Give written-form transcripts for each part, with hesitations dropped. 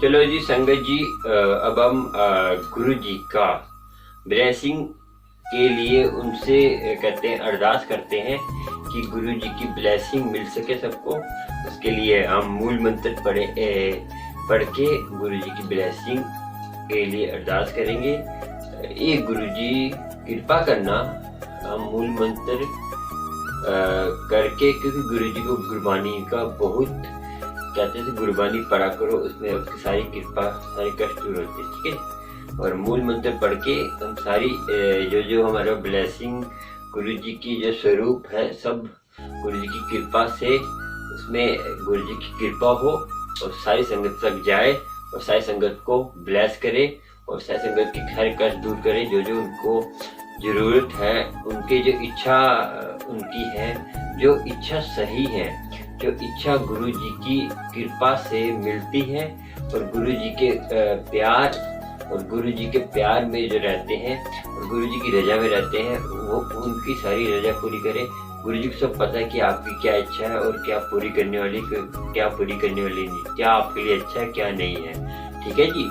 चलो जी संगत जी, अब हम गुरु जी का ब्लेसिंग के लिए उनसे कहते हैं अरदास करते हैं कि गुरु जी की ब्लेसिंग मिल सके सबको। उसके लिए हम मूल मंत्र पढ़ के गुरु जी की ब्लेसिंग के लिए अरदास करेंगे। ये गुरु जी कृपा करना, हम मूल मंत्र करके, क्योंकि गुरु जी को गुरबानी का बहुत कहते थे, गुरबानी पढ़ा करो, उसमें आपकी सारी कृपा सारे कष्ट दूर होते, ठीक है। और मूल मंत्र पढ़ के हम सारी जो हमारा ब्लेसिंग गुरु जी की जो स्वरूप है, सब गुरु जी की कृपा से, उसमें गुरु जी की कृपा हो और सारी संगत तक जाए और सारी संगत को ब्लेस करे और सारी संगत की सारे कष्ट दूर करे। जो जो उनको जरूरत है, उनके जो इच्छा उनकी है, जो इच्छा सही है, जो इच्छा गुरु जी की कृपा से मिलती है और गुरु जी के प्यार और गुरु जी के प्यार में जो रहते हैं और गुरु जी की रजा में रहते हैं, वो उनकी सारी रजा पूरी करें। गुरु जी को सब पता है कि आपकी क्या इच्छा है और क्या पूरी करने वाली, क्या पूरी करने वाली नहीं, क्या आपके लिए अच्छा है क्या नहीं है, ठीक है जी।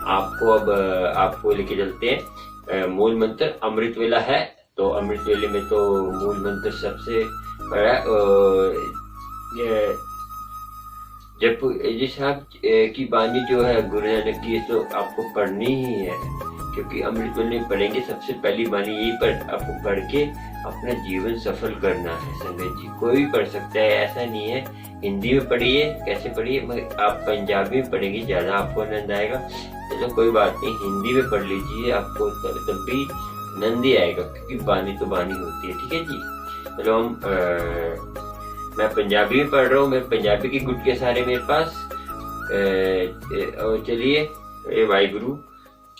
आपको अब आपको लेके चलते हैं। मूल मंत्र अमृत वेला है, तो अमृत वेले में तो मूल मंत्र सबसे बड़ा जब जिस साहब की बानी जो है गुरु नानक की, तो आपको पढ़नी ही है, क्योंकि अमृत वेले पढ़ेंगे सबसे पहली बानी यही पर आपको पढ़ के अपना जीवन सफल करना है। संगत जी कोई भी पढ़ सकता है, ऐसा नहीं है। हिंदी में पढ़िए, कैसे पढ़िए, मगर आप पंजाबी में पढ़ेंगे ज्यादा आपको आनंद आएगा। चलो कोई बात नहीं, हिंदी में पढ़ लीजिए, आपको तब भी आनंद ही आएगा, क्योंकि बानी तो बानी होती है, ठीक है जी। चलो हम मैं पंजाबी में पढ़ रहा हूँ, मैं पंजाबी की गुट के सारे मेरे पास। और चलिए, ये वाहिगुरु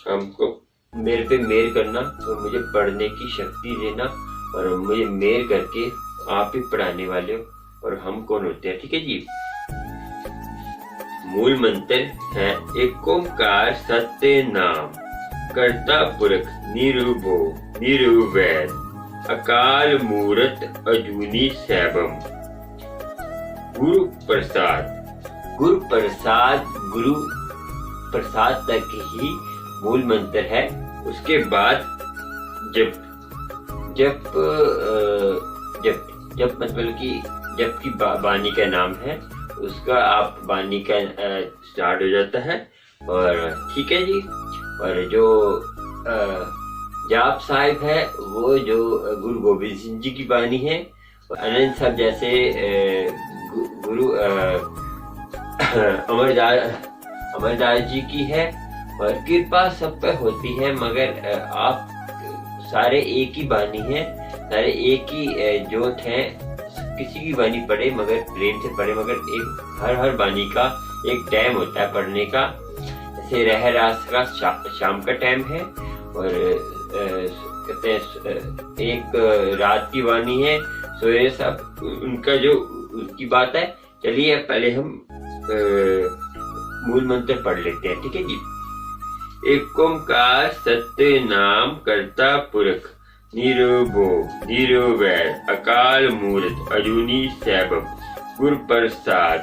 हमको मेरे पे मेहर करना और मुझे पढ़ने की शक्ति देना, और मुझे मेहर करके आप ही पढ़ाने वाले हो, और हम कौन होते हैं, ठीक है जी। मूल मंत्र है एक ओंकार सत्य नाम, कर्ता पुरख निरूपो निरूवैर, अकाल मूरत अजूनी सैभम। गुरु प्रसाद, गुरु प्रसाद, गुरु प्रसाद तक ही मूल मंत्र है। उसके बाद जब जब जब जब मतलब कि जब की बानी का नाम है, उसका आप बानी का स्टार्ट हो जाता है, और ठीक है जी। और जो जाप साहिब है, वो जो गुरु गोबिंद सिंह जी की बानी है, अनंत साहब जैसे गुरु अमरदास जी की है, और कृपा सब पे होती है, मगर आप सारे एक ही बानी है, सारे एक ही जोत है। किसी की बानी पढ़े मगर प्रेम से पढ़े, मगर एक हर बानी का एक टाइम होता है पढ़ने का। जैसे रह रास का शाम का टाइम है, और कहते हैं एक रात की बानी है, सोए साहब उनका जो उसकी बात है। चलिए पहले हम मूल मंत्र पढ़ लेते हैं, ठीक है जी। एक ओंकार सत्य नाम, कर्ता पुरख निरूपो निरूवैर, अकाल मूरत अजूनी सैभम। गुरु प्रसाद।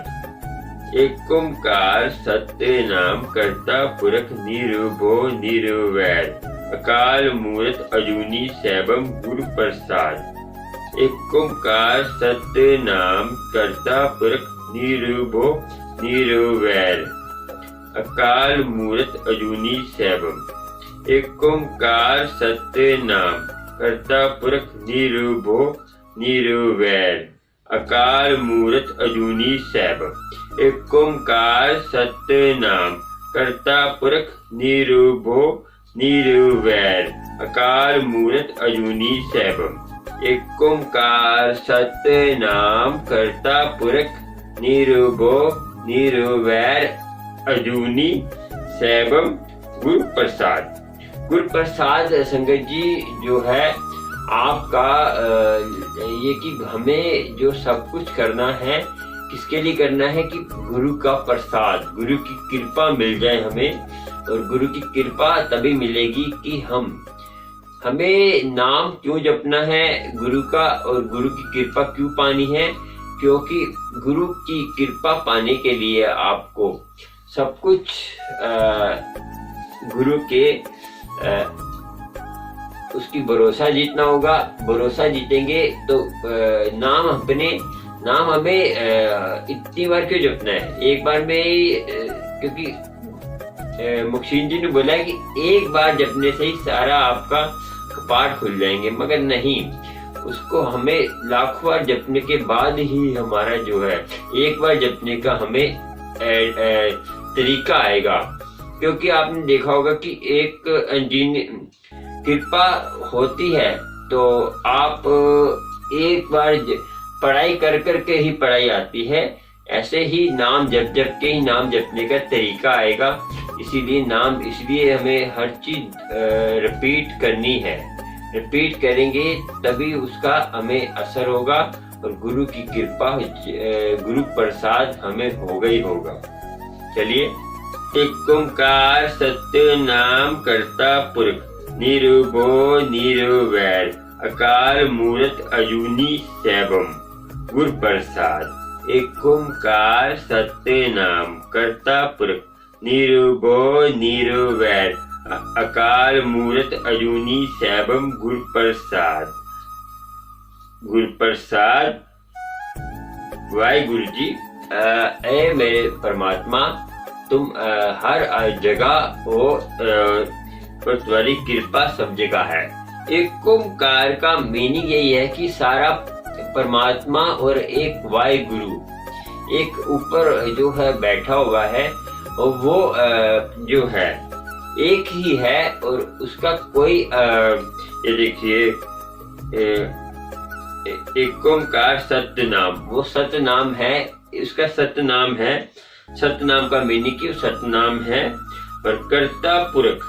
एक ओंकार सत्य नाम, कर्ता पुरख निरूपो निरूवैर, अकाल मूरत अजूनी सैभम। गुरु प्रसाद। एक ओंकार सत्य नाम, कर्ता पुरख निरूपो निरूवैर, अकाल मूरत अजूनी सैभम। एक ओंकार सत्य नाम, कर्ता पुरख निरूपो निरूवैर, अकाल मूरत अजूनी सैभम। एक ओंकार सत्य नाम, कर्ता पुरख निरूपो निरूवैर, अकाल मूरत अजूनी सैभम। एक ओंकार सत्य नाम, कर्ता पुरख निरूपो निरूवैर, अजूनी सैभम। गुरु प्रसाद। गुरु प्रसाद संगत जी जो है आपका ये कि हमें जो सब कुछ करना है, किसके लिए करना है कि गुरु का प्रसाद, गुरु की कृपा मिल जाए हमें। और गुरु की कृपा तभी मिलेगी कि हमें नाम क्यों जपना है गुरु का, और गुरु की कृपा क्यों पानी है, क्योंकि गुरु की कृपा पाने के लिए आपको सब कुछ गुरु के उसकी भरोसा जीतना होगा। भरोसा जीतेंगे तो नाम हमें इतनी बार क्यों जपना है, एक बार में ही क्योंकि मुक्शीन जी ने बोला है कि एक बार जपने से ही सारा आपका कपाट खुल जाएंगे, मगर नहीं, उसको हमें लाखों बार जपने के बाद ही हमारा जो है एक बार जपने का हमें तरीका आएगा। क्योंकि आपने देखा होगा कि एक कृपा होती है तो आप एक बार पढ़ाई कर करके ही पढ़ाई आती है, ऐसे ही नाम जप के ही नाम जपने का तरीका आएगा। इसलिए हमें हर चीज रिपीट करनी है। रिपीट करेंगे तभी उसका हमें असर होगा और गुरु की कृपा, गुरु प्रसाद हमें होगा ही होगा। चलिए, एक ओंकार सत्य नाम करता पुरख, निरुभो निरुवैर, अकाल मूरत अजूनी सैभम, गुरु प्रसाद। एक ओंकार सत्य नाम करता पुरख, निरुभो निरुवैर, अकाल मूरत अजूनी सैभम, गुरु प्रसाद। गुरु प्रसाद। वाहिगुरु जी, ऐ मेरे परमात्मा, तुम हर जगह हो और तुम्हारी कृपा सब जगह है। एक ओंकार का मीनिंग यही है कि सारा परमात्मा और एक वाहिगुरु, एक ऊपर जो है बैठा हुआ है, और वो जो है एक ही है और उसका कोई ये देखिए, एक ओंकार सत्य नाम, वो सत्य नाम है, इसका सत्य नाम है। सत्य नाम का मीनिंग की सत्य नाम है। और कर्ता पुरख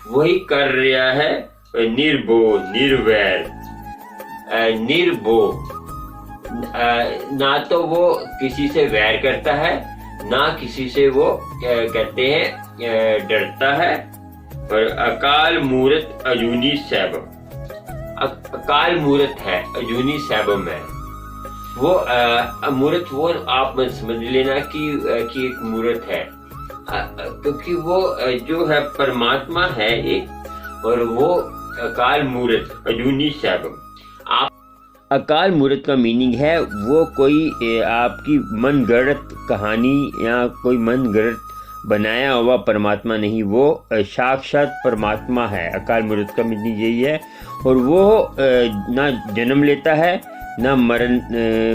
वही कर रहा है। निर्भो निर्वैर, निर्भो ना तो वो किसी से वैर करता है, ना किसी से वो कहते हैं डरता है। और अकाल मूरत अजूनी सैभम, अकाल मूरत है, अजूनी सैभम है। वो मूरत वो आप समझ लेना कि एक मूरत है, क्योंकि वो जो है परमात्मा है एक, और वो अकाल मूरत अजूनी सैभम। अकाल मूरत का मीनिंग है वो कोई आपकी मन गढ़त कहानी या कोई मन गढ़त बनाया हुआ परमात्मा नहीं, वो साक्षात परमात्मा है। अकाल मूरत का मीनिंग यही है। और वो ना जन्म लेता है ना मरण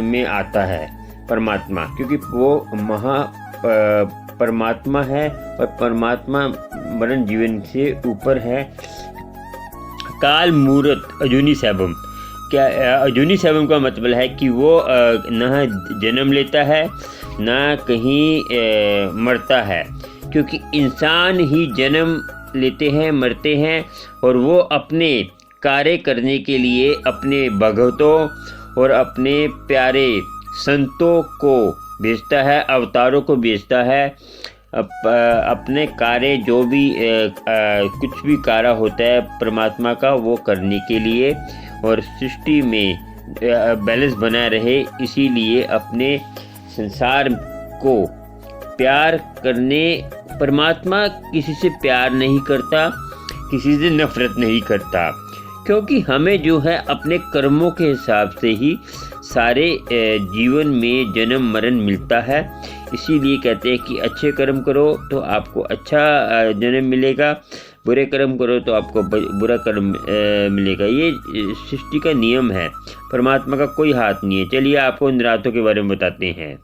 में आता है परमात्मा, क्योंकि वो परमात्मा है और परमात्मा मरण जीवन से ऊपर है। काल मूरत अजूनी सैभम, क्या अजूनी सैभम का मतलब है कि वो न जन्म लेता है ना कहीं मरता है, क्योंकि इंसान ही जन्म लेते हैं, मरते हैं, और वो अपने कार्य करने के लिए अपने भगतों और अपने प्यारे संतों को भेजता है, अवतारों को भेजता है। अपने कार्य जो भी कुछ भी कार्य होता है परमात्मा का, वो करने के लिए और सृष्टि में बैलेंस बना रहे, इसीलिए अपने संसार को प्यार करने। परमात्मा किसी से प्यार नहीं करता, किसी से नफरत नहीं करता, क्योंकि हमें जो है अपने कर्मों के हिसाब से ही सारे जीवन में जन्म मरण मिलता है। इसीलिए कहते हैं कि अच्छे कर्म करो तो आपको अच्छा जन्म मिलेगा, बुरे कर्म करो तो आपको बुरा कर्म मिलेगा। ये सृष्टि का नियम है, परमात्मा का कोई हाथ नहीं है। चलिए आपको इंद्रातों के बारे में बताते हैं।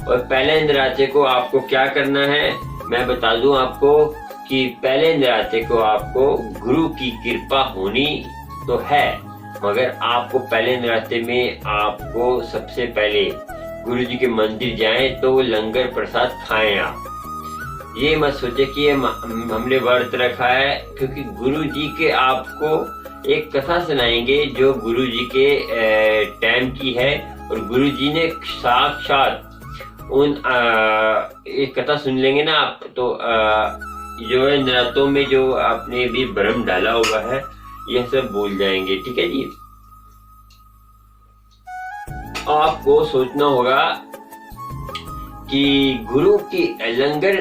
और पहले इंद्राते को आपको क्या करना है मैं बता दूं आपको कि पहले इंद्राते को आपको गुरु की कृपा होनी तो है, मगर आपको पहले इंद्राते में आपको सबसे पहले गुरु जी के मंदिर जाएं तो लंगर प्रसाद खाएं। आप ये मत सोचे कि हमने व्रत रखा है, क्योंकि गुरु जी के आपको एक कथा सुनाएंगे जो गुरु जी के टाइम की है, और गुरु जी ने साक्षात उन एक कथा सुन लेंगे ना आप तो जो है नरातों में जो आपने भी भ्रम डाला हुआ है यह सब भूल जाएंगे। ठीक है जी। आपको सोचना होगा कि गुरु की लंगर,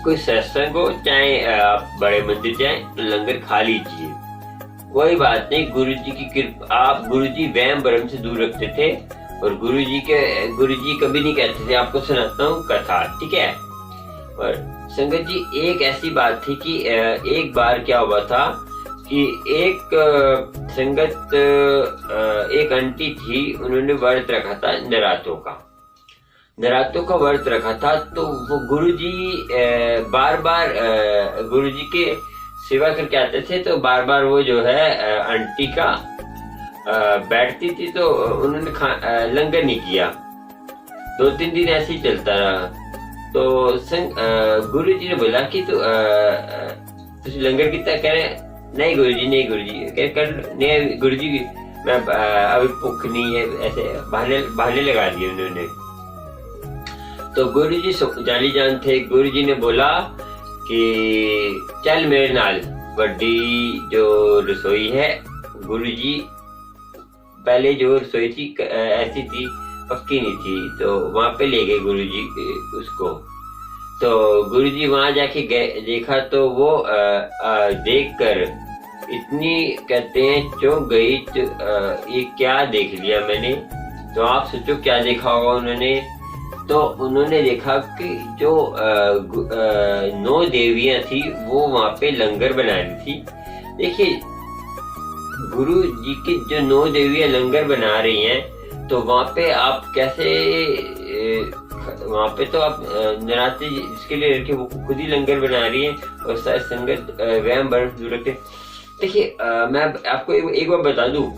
कोई सत्संग हो चाहे आप बड़े मंदिर जाए तो लंगर खा लीजिए, कोई बात नहीं। गुरु जी की कृपा। आप गुरु जी वहम भ्रम से दूर रखते थे और गुरु जी कभी नहीं कहते थे आपको सुनाता हूँ कथा, ठीक है। और संगत जी एक ऐसी बात थी कि एक बार क्या हुआ था कि एक संगत एक आंटी थी, उन्होंने व्रत रखा था नरातों का व्रत रखा था। तो वो गुरुजी बार बार गुरुजी के सेवा करके आते थे, तो बार बार वो जो है आंटी का बैठती थी, तो उन्होंने लंगर नहीं किया। 2-3 दिन ऐसे ही चलता रहा। तो गुरुजी ने बोला कि तू लंगर कितना, कह रहे नहीं गुरुजी नहीं गुरुजी मैं अभी भूख नहीं है, ऐसे बहाने लगा दिए उन्होंने। तो गुरुजी जानी जान थे। गुरुजी ने बोला कि चल मेरे नाल, बड़ी जो रसोई है, गुरुजी पहले जो रसोई थी ऐसी थी, पक्की नहीं थी, तो वहां पे ले गए गुरुजी उसको। तो गुरुजी वहां जाके देखा तो वो देखकर इतनी कहते हैं चौंक गई, ये क्या देख लिया मैंने। तो आप सोचो क्या देखा होगा उन्होंने। तो उन्होंने देखा कि जो 9 देवियां थी वो वहां पे लंगर बना रही थी। देखिए गुरु जी की जो 9 देवियां लंगर बना रही हैं, तो वहां पे आप कैसे, वहां पे तो आप नराते जिसके लिए रखे वो खुद ही लंगर बना रही है और सारी संगत वहम भ्रम दूर रखे। देखिए मैं आपको एक बार बता दूं,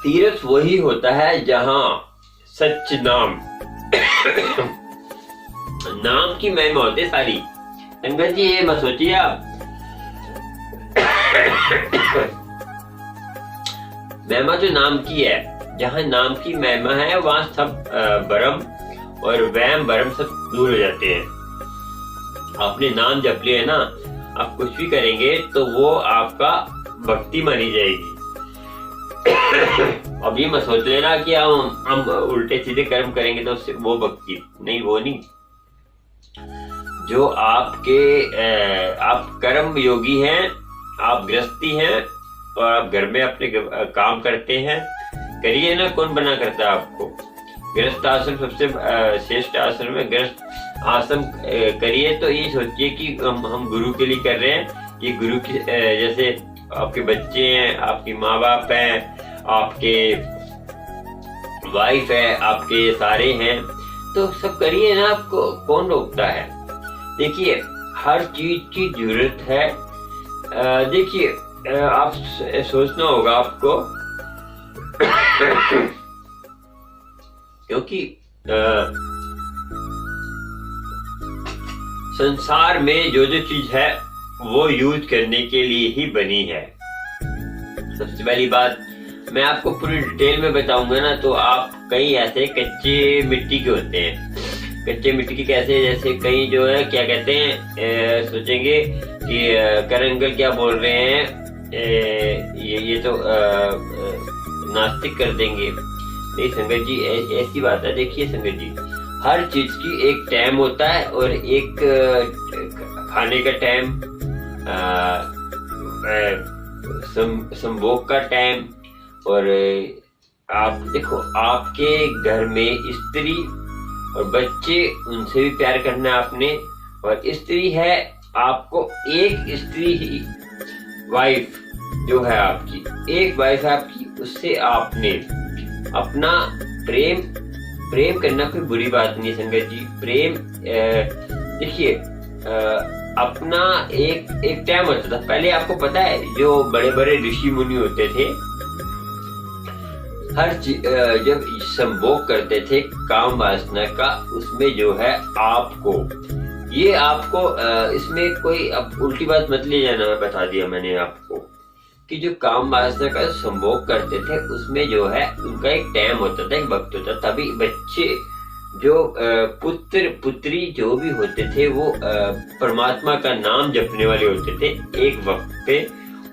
तीर्थ वही होता है जहां सच नाम की महिमा होती है सारी। संगत जी ये मत सोचिए आप महिमा तो नाम की है, जहां नाम की महिमा है वहां सब भ्रम और वहम भ्रम सब दूर हो जाते हैं। आपने नाम जप लिया है ना, आप कुछ भी करेंगे तो वो आपका भक्ति मानी जाएगी। अब ये मत सोच लेना कि हम उल्टे सीधे कर्म करेंगे तो उससे वो भक्ति नहीं, वो नहीं। जो आपके आप कर्म योगी हैं, आप गृहस्थी हैं और आप घर में अपने काम करते हैं, करिए ना। कौन बना करता है आपको? गृहस्थ आश्रम सबसे श्रेष्ठ आश्रम है। गृहस्थ आश्रम करिए तो ये सोचिए कि हम गुरु के लिए कर रहे हैं। ये गुरु की जैसे आपके बच्चे हैं, आपकी माँ बाप हैं, आपके वाइफ है, आपके सारे हैं, तो सब करिए ना। आपको कौन रोकता है? देखिए हर चीज की जरूरत है। देखिए आप सोचना होगा आपको क्योंकि संसार में जो चीज है वो यूज करने के लिए ही बनी है। सबसे पहली बात मैं आपको पूरी डिटेल में बताऊंगा ना, तो आप कई ऐसे कच्चे मिट्टी के होते हैं। कच्चे मिट्टी के कैसे? जैसे कई जो है क्या कहते हैं, सोचेंगे कि करंगल क्या बोल रहे हैं, ये तो नास्तिक कर देंगे। नहीं संगत जी ऐसी बात है। देखिए संगत जी हर चीज की एक टाइम होता है और एक खाने का टाइम, संभोग का टाइम। और आप देखो आपके घर में स्त्री और बच्चे, उनसे भी प्यार करना आपने। और स्त्री है आपको एक स्त्री ही, वाइफ जो है आपकी, एक वाइफ है आपकी, उससे आपने अपना प्रेम करना कोई बुरी बात नहीं संगत जी। प्रेम देखिए अपना एक टाइम होता था। पहले आपको पता है जो बड़े बड़े ऋषि मुनि होते थे, हर जब संभोग करते थे काम वासना का, उसमें जो है आपको इसमें कोई अब उल्टी बात मत ले जाना। मैं बता दिया मैंने आपको कि जो काम वासना का संभोग करते थे उसमें जो है उनका एक टाइम होता था, एक वक्त होता था। तभी बच्चे जो पुत्र पुत्री जो भी होते थे वो परमात्मा का नाम जपने वाले होते थे एक वक्त पे,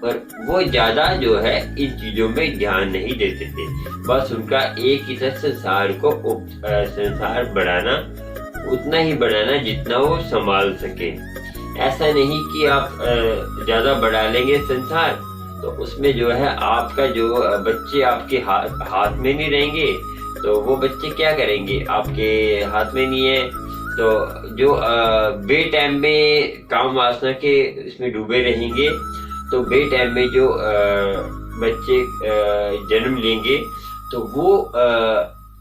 और वो ज्यादा जो है इन चीजों में ध्यान नहीं देते थे। बस उनका एक ही था संसार को संसार बढ़ाना, उतना ही बढ़ाना जितना वो संभाल सके। ऐसा नहीं कि आप ज्यादा बढ़ा लेंगे संसार तो उसमें जो है आपका जो बच्चे आपके हाथ में नहीं रहेंगे, तो वो बच्चे क्या करेंगे, आपके हाथ में नहीं है तो जो बे टाइम में काम वासना के इसमें डूबे रहेंगे, तो बे टाइम में जो बच्चे जन्म लेंगे तो वो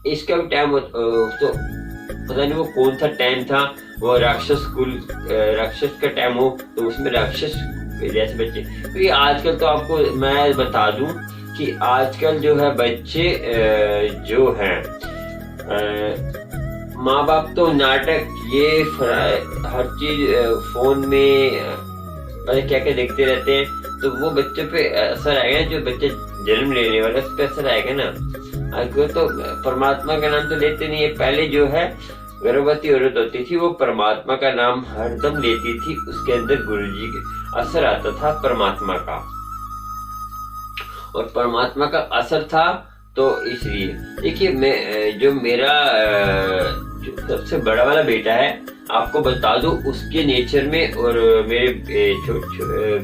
इसका भी टाइम तो पता नहीं वो कौन सा टाइम था, वो राक्षस का टाइम हो तो उसमें राक्षस जैसे बच्चे। क्योंकि आजकल तो आपको मैं बता दूं कि आजकल जो है बच्चे जो हैं माँ बाप तो नाटक ये हर चीज फोन में क्या क्या देखते रहते हैं, तो वो बच्चों पे असर आएगा। जो बच्चे जन्म लेने वाला उस पर असर आएगा ना। आजकल तो परमात्मा का नाम तो लेते नहीं है। पहले जो है गर्भवती औरत होती थी वो परमात्मा का नाम हरदम लेती थी, उसके अंदर गुरुजी का असर आता था परमात्मा का, और परमात्मा का असर था तो इसलिए। देखिए मैं जो मेरा जो सबसे बड़ा वाला बेटा है आपको बता दूं, उसके नेचर में और मेरे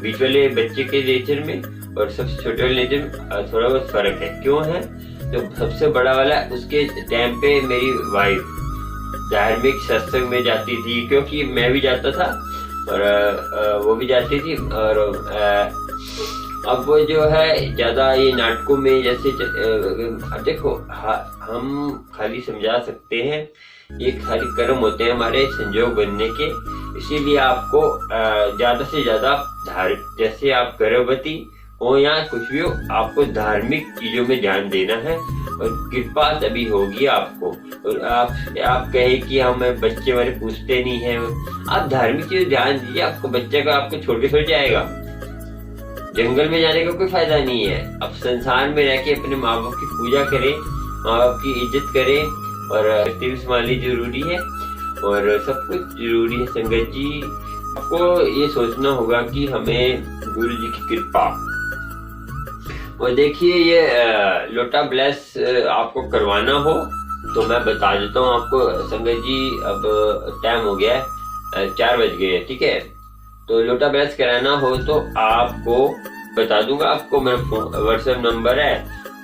बीच वाले बच्चे के नेचर में और सबसे छोटे वाले नेचर में थोड़ा बहुत फर्क है। क्यों है? जो सबसे बड़ा वाला उसके टाइम पे मेरी वाइफ धार्मिक सत्संग में जाती थी, क्योंकि मैं भी जाता था और वो भी जाती थी। और अब वो जो है ज्यादा ये नाटकों में जैसे देखो हम खाली समझा सकते हैं, ये खाली कर्म होते हैं हमारे संजोग बनने के। इसीलिए आपको ज्यादा से ज्यादा जैसे आप गर्भवती हो या कुछ भी हो, आपको धार्मिक चीजों में ध्यान देना है और कृपा तभी होगी आपको। और आप कहे कि हमें बच्चे हमारे पूछते नहीं हैं, आप धार्मिक चीजों ध्यान दीजिए, आपको बच्चे का आपको छोड़ के थोड़ी जाएगा। जंगल में जाने का कोई फायदा नहीं है। अब संसार में रह के अपने माँ बाप की पूजा करें, माँ बाप की इज्जत करें और संभालनी जरूरी है और सब कुछ जरूरी है। संगत जी आपको ये सोचना होगा कि हमें गुरु जी की कृपा। और देखिए ये लोटा ब्लेस आपको करवाना हो तो मैं बता देता हूँ आपको संगत जी। अब टाइम हो गया है, 4 बज गए हैं, ठीक है। तो लोटा ब्लेस कराना हो तो आपको बता दूंगा। आपको मेरा व्हाट्सएप नंबर है,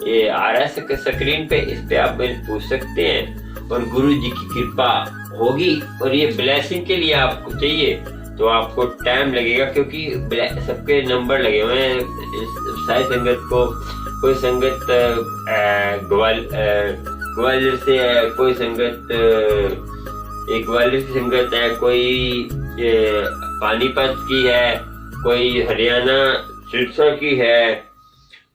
ये आ रहा है स्क्रीन पे, इस पे आप मेरे पूछ सकते हैं और गुरु जी की कृपा होगी। और ये ब्लेसिंग के लिए आपको चाहिए तो आपको टाइम लगेगा, क्योंकि सबके नंबर लगे हुए हैं सारी संगत को। कोई संगत ग्वालियर से है, कोई संगत ग्वालियर की संगत है, कोई पानीपत की है, कोई हरियाणा सिरसा की है,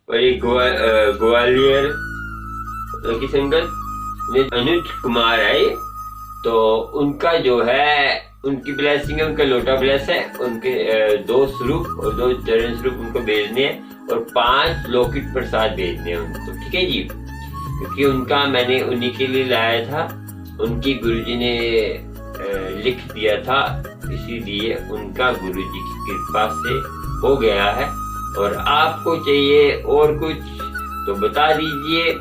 कोई ग्वालियर की संगत अनुज कुमार है। तो उनका जो है उनकी ब्लेसिंग है, उनका लोटा ब्लेस है, उनके 2 स्वरूप और 2 चरण स्वरूप उनको भेजने हैं और 5 लौकिक प्रसाद भेजने हैं उनको, ठीक है जी। क्योंकि उनका मैंने उन्हीं के लिए लाया था, उनकी गुरुजी ने लिख दिया था, इसीलिए उनका गुरुजी की कृपा से हो गया है। और आपको चाहिए और कुछ तो बता दीजिए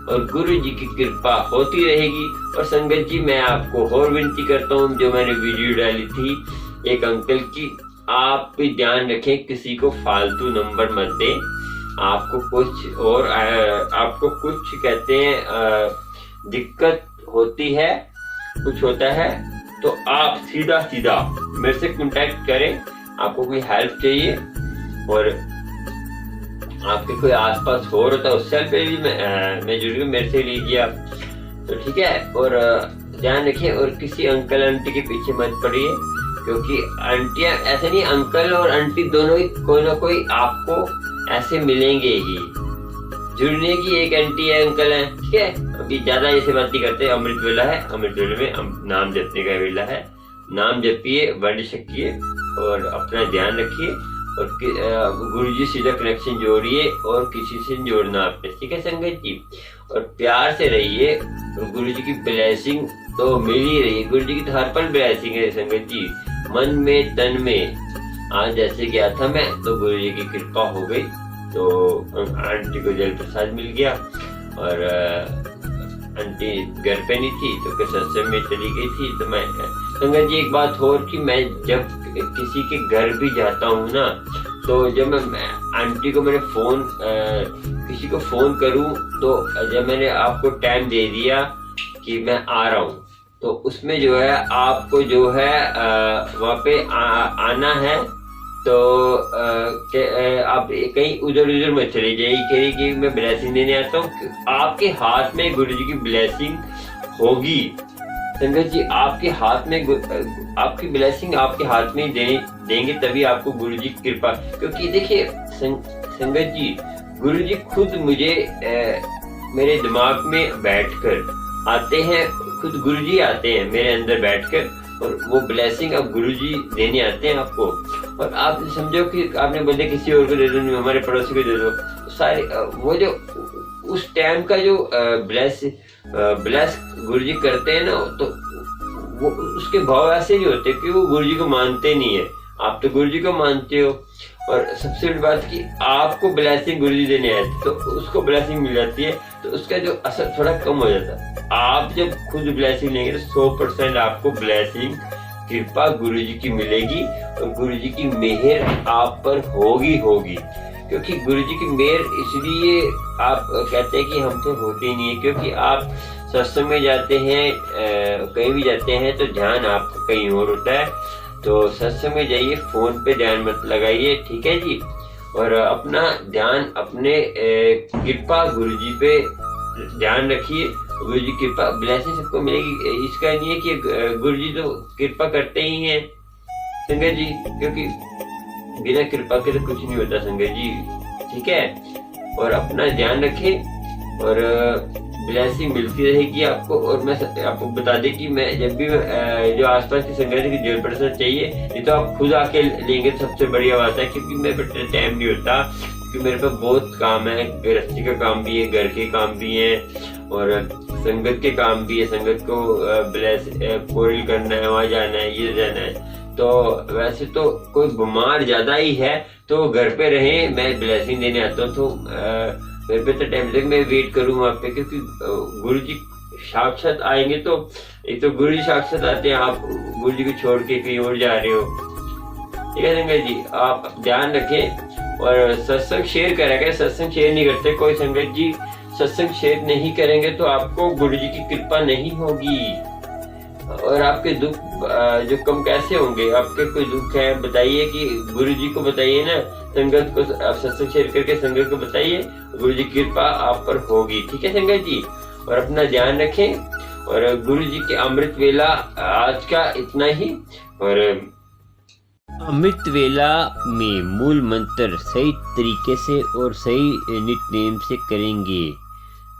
और गुरु जी की कृपा होती रहेगी। और संगत जी मैं आपको और विनती करता हूँ, जो मैंने वीडियो डाली थी एक अंकल की, आप भी ध्यान रखें, किसी को फालतू नंबर मत दें। आपको कुछ और आपको कुछ कहते हैं दिक्कत होती है, कुछ होता है तो आप सीधा मेरे से कांटेक्ट करें। आपको कोई हेल्प चाहिए और आपके कोई आसपास हो रहा था उस सेल पे भी मैं जरूर मेरे से लीजिए आप, तो ठीक है। और ध्यान रखिए और किसी अंकल आंटी के पीछे मत पड़िए, क्योंकि आंटियां ऐसे नहीं, अंकल और आंटी दोनों ही कोई ना कोई आपको ऐसे मिलेंगे ही। जुड़ने की एक आंटी है, अंकल है, ठीक है। अभी ज्यादा ऐसे बात नहीं करते। अमृत वेला है, अमृत वेले में नाम जपने का वेला है, नाम जपिए, वर्ण छकिए और अपना ध्यान रखिए। और गुरु जी सीधा कनेक्शन जोड़िए और किसी से जोड़ना आपने, ठीक है संगत जी। और प्यार से रहिए और गुरु जी की ब्लेसिंग तो मिल ही रही है। गुरु जी की तो हर पल ब्लेसिंग है संगत जी, मन में तन में। आज जैसे गया था मैं, तो गुरु जी की कृपा हो गई, तो आंटी को जल प्रसाद मिल गया। और आंटी घर पे नहीं थी तो सत्संग में चली गई थी। तो मैं संगत जी एक बात और कि मैं जब किसी के घर भी जाता हूँ ना, तो जब मैं आंटी को मैंने किसी को फोन करूँ, तो जब मैंने आपको टाइम दे दिया कि मैं आ रहा हूँ, तो उसमें जो है आपको जो है वहाँ पे आना है। तो आप कहीं उधर उधर मत चले जाइए, कहिए कि मैं ब्लेसिंग देने आता हूँ। आपके हाथ में गुरु जी की ब्लेसिंग होगी संगत जी, आपके हाथ में आपकी ब्लेसिंग आपके हाथ में देंगे तभी आपको गुरु जी की कृपा। क्योंकि देखिए संगत जी, गुरु जी खुद मुझे मेरे दिमाग में बैठकर आते हैं, खुद गुरु जी आते हैं मेरे अंदर बैठकर, और वो ब्लेसिंग अब गुरु जी देने आते हैं आपको। और आप समझो कि आपने बोले किसी और को दे दो, हमारे पड़ोसी को दे दो, सारे वो जो उस टाइम का जो ब्लेस गुरु जी करते हैं ना, तो वो उसके भाव ऐसे ही होते कि वो गुरु जी को मानते नहीं है। आप तो गुरु जी को मानते हो, और सबसे बड़ी बात कि आपको ब्लेसिंग गुरु जी देने आए तो उसको ब्लेसिंग मिल जाती है, तो उसका जो असर थोड़ा कम हो जाता है। आप जब खुद ब्लेसिंग लेंगे तो 100% आपको ब्लेसिंग कृपा गुरु जी की मिलेगी, और गुरु जी की मेहर आप पर होगी। क्योंकि गुरु जी की मेहर इसलिए आप कहते हैं कि हमसे होती नहीं है, क्योंकि आप सत्संग में जाते हैं, कहीं भी जाते हैं तो ध्यान आपका कहीं और होता है। तो सत्संग में जाइए, फोन पे ध्यान मत लगाइए, ठीक है जी। और अपना ध्यान अपने कृपा गुरु जी पे ध्यान रखिए। गुरु जी कृपा ब्लेसिंग सबको मिलेगी। इसका नहीं है कि गुरु जी तो कृपा करते ही हैं संगत जी, क्योंकि बिना कृपा के तो कुछ नहीं होता संगत जी, ठीक है। और अपना ध्यान रखें और ब्लेसिंग मिलती रहेगी आपको। और मैं आपको बता दें कि मैं जब भी जो आसपास की संगत की जल प्रसाद चाहिए, ये तो आप खुद आके लेंगे तो सबसे बढ़िया बात है, क्योंकि मेरे पे टाइम नहीं होता, क्योंकि मेरे पास बहुत काम है, गृहस्थी का काम भी है, घर के काम भी है, और संगत के काम भी है। संगत को पोरिल करना है, वहाँ जाना है, ये जाना है। तो वैसे तो कोई बीमार ज्यादा ही है तो घर पे रहे, मैं ब्लेसिंग देने आता हूँ। तो मेरे पे तो टाइम तक मैं वेट करूँ वहाँ पे, क्योंकि गुरु जी साक्षात आएंगे। तो एक तो गुरु जी साक्षात आते हैं, आप गुरु जी को छोड़ के कहीं और जा रहे हो, ठीक है संगत जी। आप ध्यान रखें और सत्संग शेयर करेंगे। सत्संग शेयर नहीं करते कोई संगत जी, सत्संग शेयर नहीं करेंगे तो आपको गुरु जी की कृपा नहीं होगी। और आपके दुख जो कम कैसे होंगे? आपके कोई दुख है बताइए, कि गुरु जी को बताइए ना, संगत को आप सत्संग शेयर करके संगत को बताइए, गुरु जी की कृपा आप पर होगी, ठीक है संगत जी। और अपना ध्यान रखें। और गुरु जी के अमृत वेला आज का इतना ही। और अमृत वेला में मूल मंत्र सही तरीके से और सही नित्यनेम से करेंगे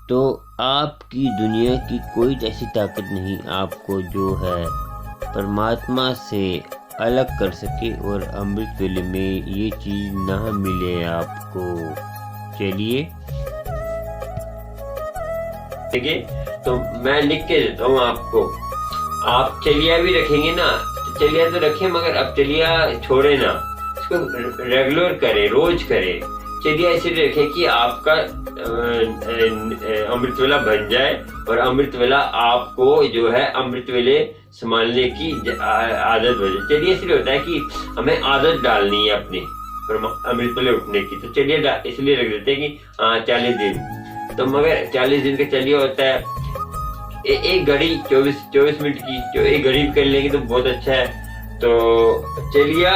तो आपकी दुनिया की कोई ऐसी ताकत नहीं आपको जो है परमात्मा से अलग कर सके और अमृत वेले में ये चीज़ ना मिले आपको। चलिए ठीक है, तो मैं लिख के देता हूँ आपको। आप चलिया भी रखेंगे ना, तो चलिया तो रखें, मगर अब चलिया छोड़े ना, इसको रेगुलर करें, रोज करें। चलिए इसलिए रखें कि आपका अमृत वेला बन जाए, और अमृत वेला आपको जो है अमृत वेले संभालने की आदत हो जाए। चलिए इसलिए होता है कि हमें आदत डालनी है अपनी अमृत वेले उठने की, तो चलिए इसलिए रख देते हैं कि 40 दिन। तो मगर 40 दिन का चलिए होता है एक घड़ी 24 मिनट की, जो एक घड़ी कर लेंगे तो बहुत अच्छा है। तो चलिए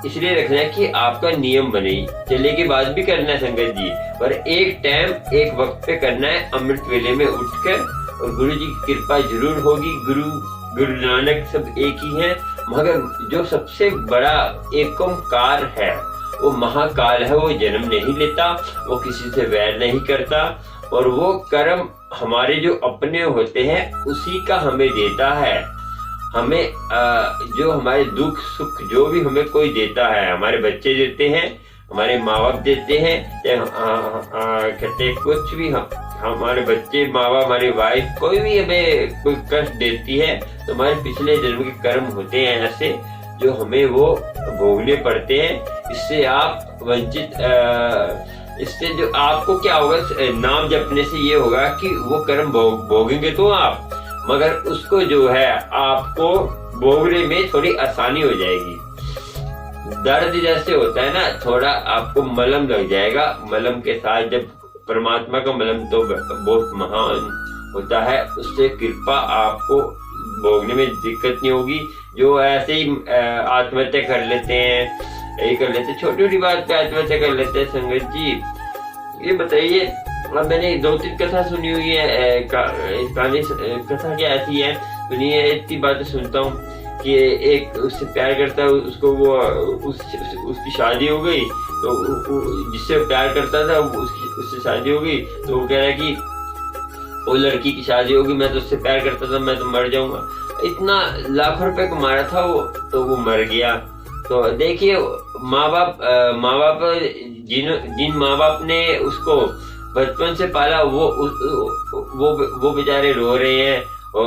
इसलिए रखना है कि आपका नियम बने, चलिए की बात भी करना है संगत जी, पर एक टाइम एक वक्त पे करना है अमृत वेले में उठकर। और गुरु जी की कृपा जरूर होगी। गुरु नानक सब एक ही है, मगर जो सबसे बड़ा एकोमकार है वो महाकाल है। वो जन्म नहीं लेता, वो किसी से वैर नहीं करता, और वो कर्म हमारे जो अपने होते हैं उसी का हमें देता है। हमें जो हमारे दुख सुख जो भी हमें कोई देता है, हमारे बच्चे देते हैं, हमारे माँ बाप देते हैं, कहते हैं कुछ भी, हमारे बच्चे, माँ बाप, हमारी वाइफ, कोई भी हमें कोई कष्ट देती है तो हमारे पिछले जन्म के कर्म होते हैं ऐसे, जो हमें वो भोगने पड़ते हैं। इससे आप वंचित इससे जो आपको क्या होगा, नाम जपने से ये होगा कि वो कर्म भोगेंगे तो आप, मगर उसको जो है आपको भोगने में थोड़ी आसानी हो जाएगी। दर्द जैसे होता है ना, थोड़ा आपको मलम लग जाएगा। मलम के साथ जब परमात्मा का मलम तो बहुत महान होता है, उससे कृपा आपको भोगने में दिक्कत नहीं होगी। जो ऐसे ही आत्महत्या कर लेते हैं, यही कर लेते, छोटी छोटी बात पे आत्महत्या कर लेते हैं। संगत जी ये बताइए, अब मैंने 2-3 कथा सुनी हुई है, कहानी कथा क्या ऐसी है सुनिए। इतनी बातें सुनता हूँ कि एक उससे प्यार करता है, उसको वो उसकी शादी हो गई, तो जिससे प्यार करता था उससे शादी हो गई, तो वो कह रहा है कि वो लड़की की शादी होगी, मैं तो उससे प्यार करता था, मैं तो मर जाऊंगा। इतना लाखों रुपए कमा रहा था वो, तो वो मर गया। तो देखिए माँ बाप जिन माँ बाप ने उसको बचपन से पाला, वो बेचारे रो रहे हैं, और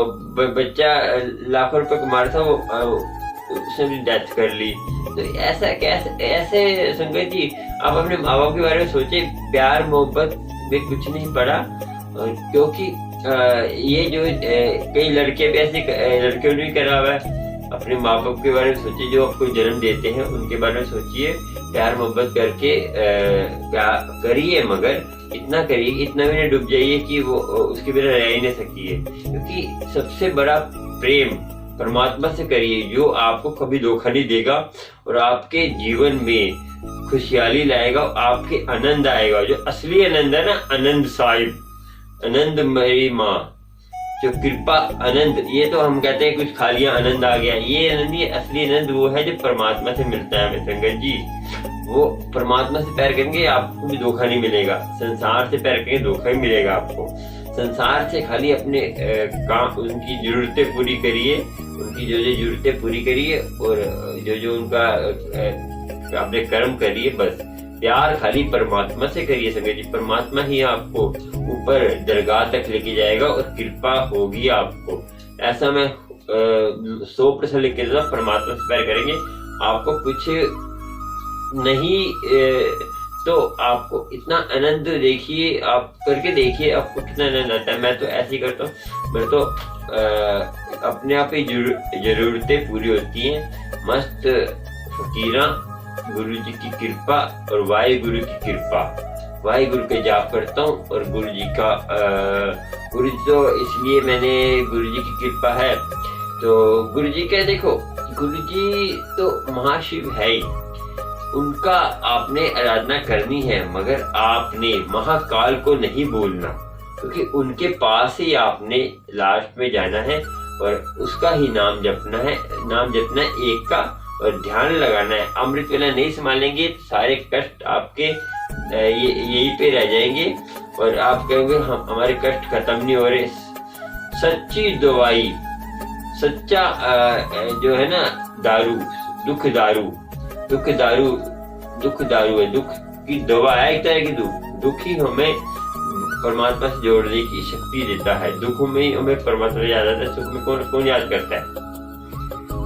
बच्चा लाखों रुपए कमा रहा था, वो उसने भी डेथ कर ली। तो ऐसा कैसे, ऐसे संगत जी आप अपने माँ बाप के बारे में सोचे। प्यार मोहब्बत में कुछ नहीं पड़ा, क्योंकि ये जो कई लड़के भी ऐसे लड़कियों ने करा हुआ है। अपने माँ बाप के बारे में सोचिए, जो आपको जन्म देते हैं उनके बारे में सोचिए। प्यार मोहब्बत करके करिए, मगर इतना करिए, इतना भी नहीं डूब जाइए कि वो उसके बिना रह ही नहीं सकिए। क्योंकि सबसे बड़ा प्रेम परमात्मा से करिए, जो आपको कभी धोखा नहीं देगा और आपके जीवन में खुशहाली लाएगा, आपके आनंद आएगा। जो असली आनंद है ना, आनंद साहिब, आनंद मेरी माँ, जो कृपा आनंद, ये तो हम कहते हैं कुछ खा लिया आनंद आ गया, ये आनंद, ये असली आनंद वो है जो परमात्मा से मिलता है। हमें संगत जी, वो परमात्मा से प्यार करेंगे आपको भी धोखा नहीं मिलेगा, संसार से प्यार करेंगे धोखा ही मिलेगा आपको। संसार से खाली अपने काम, उनकी जरूरतें पूरी करिए, उनकी जो जरूरतें पूरी करिए, और जो उनका अपने कर्म करिए। बस प्यार खाली परमात्मा से करिए संगत जी, परमात्मा ही आपको ऊपर दरगाह तक लेके जाएगा और कृपा होगी आपको। ऐसा मैं 100% लिख के देता, परमात्मा से प्यार करेंगे, आपको कुछ नहीं तो आपको इतना आनंद, देखिए आप करके देखिए आपको कितना आनंद आता है। मैं तो ऐसे ही करता हूँ, मैं तो अपने आप ही जरूरतें पूरी होती हैं। मस्त फकीरा, गुरु जी की कृपा और वाहिगुरु की कृपा, वाहिगुरु के जाप करता हूँ, और गुरु जी का गुरु जी तो इसलिए मैंने गुरु जी की कृपा है। तो गुरु जी के देखो, गुरु जी तो महाशिव है ही, उनका आपने आराधना करनी है, मगर आपने महाकाल को नहीं बोलना, क्योंकि उनके पास ही आपने लास्ट में जाना है और उसका ही नाम जपना है। नाम जपना है एक का, और ध्यान लगाना है। अमृत वेला नहीं संभालेंगे तो सारे कष्ट आपके यहीं पे रह जाएंगे, और आप कहोगे हम हमारे कष्ट खत्म नहीं हो रहे। सच्ची दवाई, सच्चा जो है ना दारू, दुख दारू है, दुख की दवा है एक तरह की। दुख ही हमें परमात्मा से जोड़ने की शक्ति देता है। दुख में ही हमें परमात्मा याद आता है। सुख में कौन याद करता है?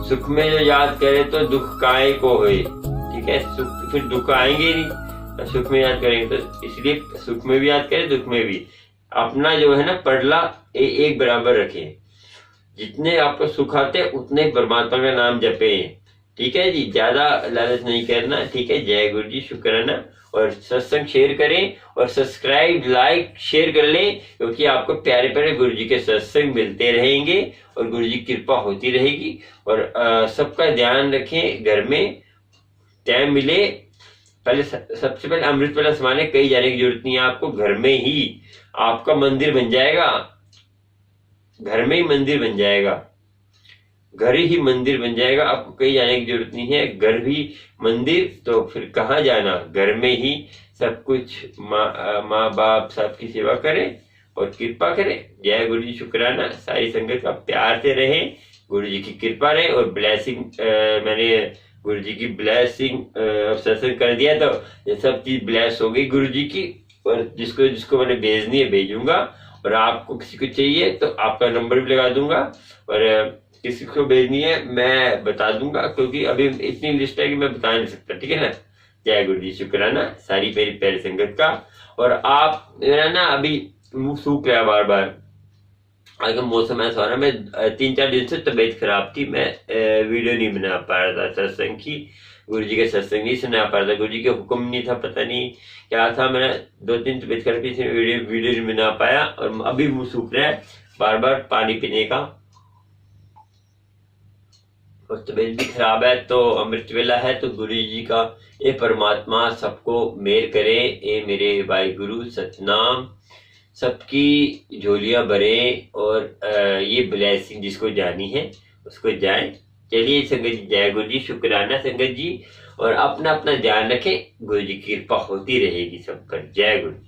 सुख में जो याद करे तो दुख काहे को होए, ठीक है। सुख फिर दुख आएंगे नहीं, सुख में याद करेंगे तो, इसलिए सुख में भी याद करें, दुख में भी। अपना जो है ना पड़ला एक बराबर रखें। जितने आपको सुख आते हैं उतने परमात्मा का नाम जपे, ठीक है जी। ज्यादा लालच नहीं करना, ठीक है। जय गुरु जी, शुक्राना। और सत्संग शेयर करें और सब्सक्राइब, लाइक, शेयर कर लें, क्योंकि आपको प्यारे प्यारे गुरु जी के सत्संग मिलते रहेंगे और गुरु जी की कृपा होती रहेगी। और सबका ध्यान रखें, घर में टाइम मिले, पहले सबसे पहले अमृत वेला समाने कहीं जाने की जरूरत नहीं है आपको। घर में ही आपका मंदिर बन जाएगा, घर में ही मंदिर बन जाएगा, घर ही मंदिर बन जाएगा। आपको कहीं जाने की जरूरत नहीं है, घर भी मंदिर, तो फिर कहाँ जाना। घर में ही सब कुछ, माँ बाप सबकी सेवा करें और कृपा करें। जय गुरु जी, शुक्राना। सारी संगत का प्यार से रहे, गुरु जी की कृपा रहे। और ब्लेसिंग, मैंने गुरु जी की ब्लेसिंग सत्संग कर दिया, तो ये सब चीज ब्लेस हो गई गुरु जी की। और जिसको मैंने भेजनी है भेजूंगा, और आपको किसी को चाहिए तो आपका नंबर भी लगा दूंगा। और किसी को भेजनी है मैं बता दूंगा, क्योंकि अभी इतनी लिस्ट है कि मैं बता नहीं सकता, ठीक है ना। जय गुरु जी, शुक्राना सारी मेरी प्यारी संगत का। और आप मेरा ना अभी मुंह सूख रहा बार बार, अगर मौसम ऐसा हो रहा है, मैं 3-4 दिन से तबीयत खराब थी, मैं वीडियो नहीं बना पा रहा था सत्संग की, गुरु जी के सत्संग नहीं सुना पा रहा था, गुरु जी के हुक्म नहीं था, पता नहीं क्या था, मैंने 2-3 तबीयत खराब थी, वीडियो नहीं बना पाया। और अभी मुंह सूख रहा है बार बार पानी पीने का, और तबीयत भी खराब है, तो अमृत वेला है, तो गुरु जी का ये परमात्मा सबको मेहर करे, ये मेरे भाई गुरु सतनाम सबकी झोलियां भरे, और ये ब्लेसिंग जिसको जानी है उसको जाए। चलिए संगत जी, जय गुरु जी, शुक्राना संगत जी, और अपना अपना ध्यान रखें, गुरु जी की कृपा होती रहेगी सब पर। जय गुरु जी।